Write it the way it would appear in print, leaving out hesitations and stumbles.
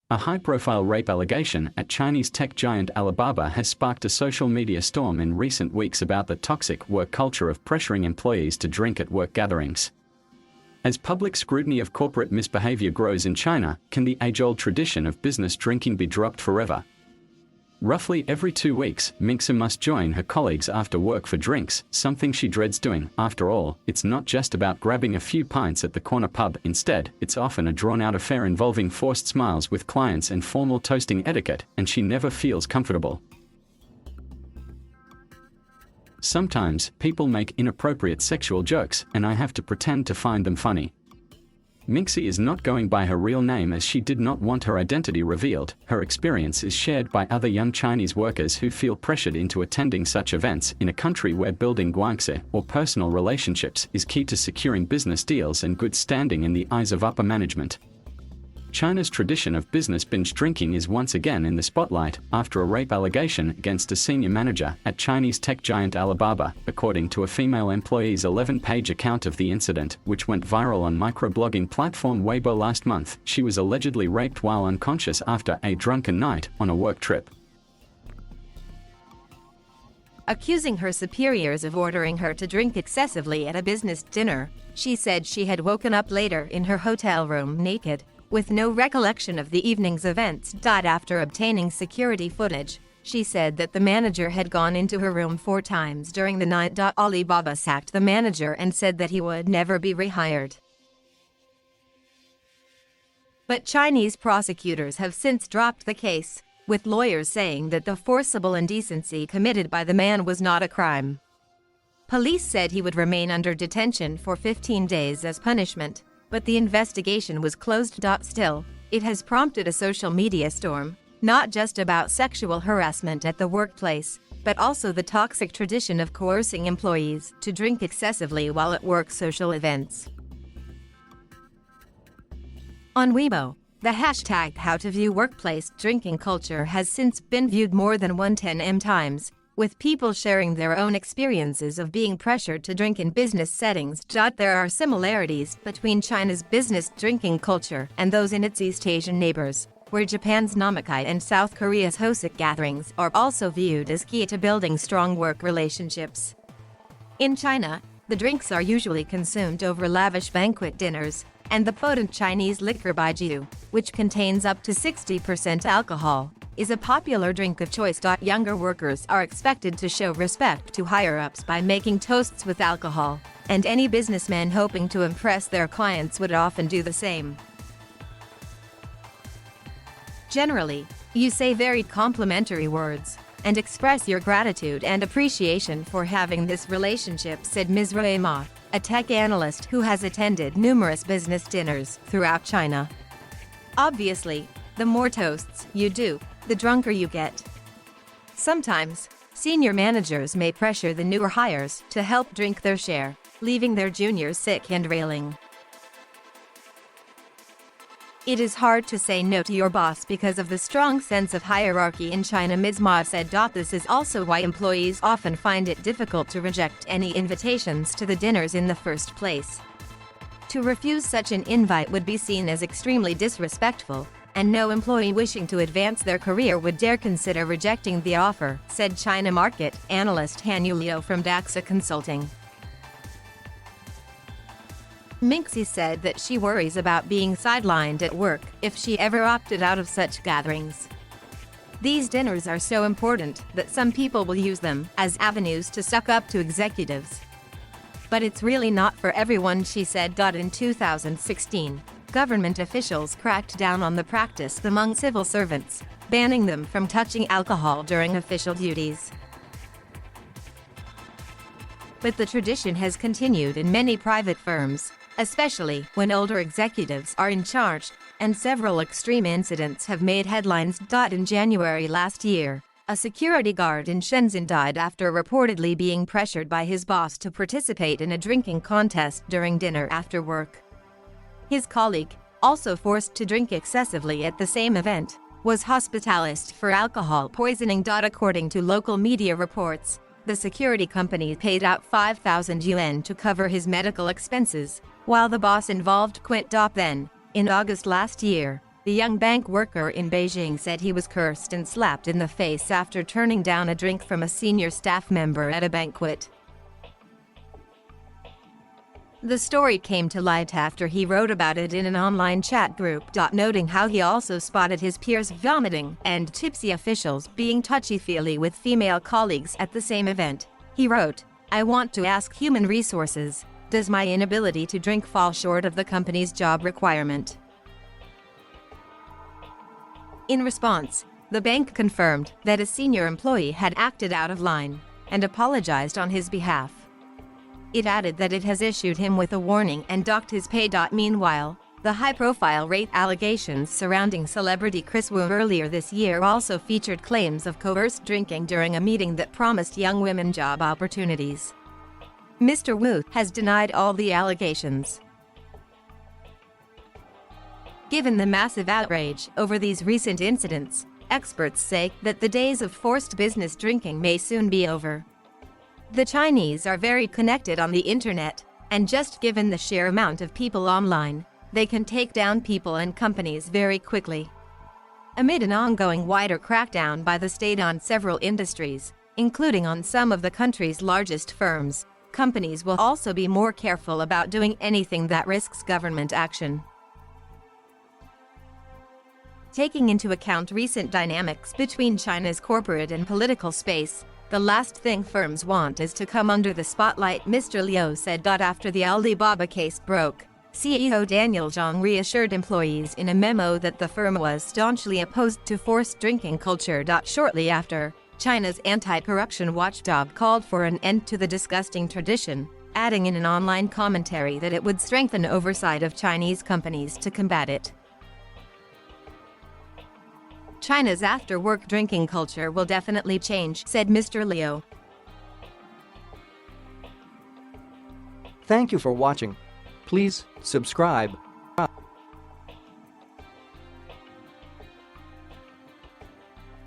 A high-profile rape allegation at Chinese tech giant Alibaba has sparked a social media storm in recent weeks about the toxic work culture of pressuring employees to drink at work gatherings. As public scrutiny of corporate misbehavior grows in China, can the age-old tradition of business drinking be dropped forever? Roughly every 2 weeks, Minxi must join her colleagues after work for drinks, something she dreads doing. After all, it's not just about grabbing a few pints at the corner pub. Instead, it's often a drawn-out affair involving forced smiles with clients and formal toasting etiquette, and she never feels comfortable. Sometimes, people make inappropriate sexual jokes, and I have to pretend to find them funny. Minxi is not going by her real name as she did not want her identity revealed. Her experience is shared by other young Chinese workers who feel pressured into attending such events in a country where building guanxi, or personal relationships, is key to securing business deals and good standing in the eyes of upper management. China's tradition of business binge drinking is once again in the spotlight after a rape allegation against a senior manager at Chinese tech giant Alibaba, according to a female employee's 11-page account of the incident, which went viral on microblogging platform Weibo last month. She was allegedly raped while unconscious after a drunken night on a work trip. Accusing her superiors of ordering her to drink excessively at a business dinner, she said she had woken up later in her hotel room naked, with no recollection of the evening's events. After obtaining security footage, she said that the manager had gone into her room 4 times during the night. Alibaba sacked the manager and said that he would never be rehired. But Chinese prosecutors have since dropped the case, with lawyers saying that the forcible indecency committed by the man was not a crime. Police said he would remain under detention for 15 days as punishment, but the investigation was closed. Still, it has prompted a social media storm, not just about sexual harassment at the workplace, but also the toxic tradition of coercing employees to drink excessively while at work social events. On Weibo, the hashtag #HowToViewWorkplace drinking culture has since been viewed more than 110 times, with people sharing their own experiences of being pressured to drink in business settings. There are similarities between China's business drinking culture and those in its East Asian neighbors, where Japan's Nomikai and South Korea's Hosik gatherings are also viewed as key to building strong work relationships. In China, the drinks are usually consumed over lavish banquet dinners, and the potent Chinese liquor baijiu, which contains up to 60% alcohol, is a popular drink of choice. Younger workers are expected to show respect to higher-ups by making toasts with alcohol, and any businessmen hoping to impress their clients would often do the same. Generally, you say very complimentary words and express your gratitude and appreciation for having this relationship, said Ms. Rui Ma, a tech analyst who has attended numerous business dinners throughout China. Obviously, the more toasts you do, the drunker you get. Sometimes, senior managers may pressure the newer hires to help drink their share, leaving their juniors sick and railing. It is hard to say no to your boss because of the strong sense of hierarchy in China, Ms. Ma said. This is also why employees often find it difficult to reject any invitations to the dinners in the first place. To refuse such an invite would be seen as extremely disrespectful, and no employee wishing to advance their career would dare consider rejecting the offer, said China market analyst Han Yulio from Daxa Consulting. Minxi said that she worries about being sidelined at work if she ever opted out of such gatherings. These dinners are so important that some people will use them as avenues to suck up to executives. But it's really not for everyone, she said. In 2016, government officials cracked down on the practice among civil servants, banning them from touching alcohol during official duties. But the tradition has continued in many private firms, especially when older executives are in charge, and several extreme incidents have made headlines. In January last year, a security guard in Shenzhen died after reportedly being pressured by his boss to participate in a drinking contest during dinner after work. His colleague, also forced to drink excessively at the same event, was hospitalized for alcohol poisoning. According to local media reports, the security company paid out 5,000 yuan to cover his medical expenses, while the boss involved quit. Then, in August last year, The young bank worker in Beijing said he was cursed and slapped in the face after turning down a drink from a senior staff member at a banquet. The story came to light after he wrote about it in an online chat group, noting how he also spotted his peers vomiting and tipsy officials being touchy-feely with female colleagues at the same event. He wrote, "I want to ask Human Resources, does my inability to drink fall short of the company's job requirement?" In response, the bank confirmed that a senior employee had acted out of line and apologized on his behalf. It added that it has issued him with a warning and docked his pay. Meanwhile, the high-profile rape allegations surrounding celebrity Kris Wu earlier this year also featured claims of coerced drinking during a meeting that promised young women job opportunities. Mr. Wu has denied all the allegations. Given the massive outrage over these recent incidents, experts say that the days of forced business drinking may soon be over. The Chinese are very connected on the internet, and just given the sheer amount of people online, they can take down people and companies very quickly. Amid an ongoing wider crackdown by the state on several industries, including on some of the country's largest firms, companies will also be more careful about doing anything that risks government action. Taking into account recent dynamics between China's corporate and political space, the last thing firms want is to come under the spotlight, Mr. Liu said. After the Alibaba case broke, CEO Daniel Zhang reassured employees in a memo that the firm was staunchly opposed to forced drinking culture. Shortly after, China's anti-corruption watchdog called for an end to the disgusting tradition, adding in an online commentary that it would strengthen oversight of Chinese companies to combat it. China's after-work drinking culture will definitely change, said Mr. Liu. Thank you for watching. Please subscribe.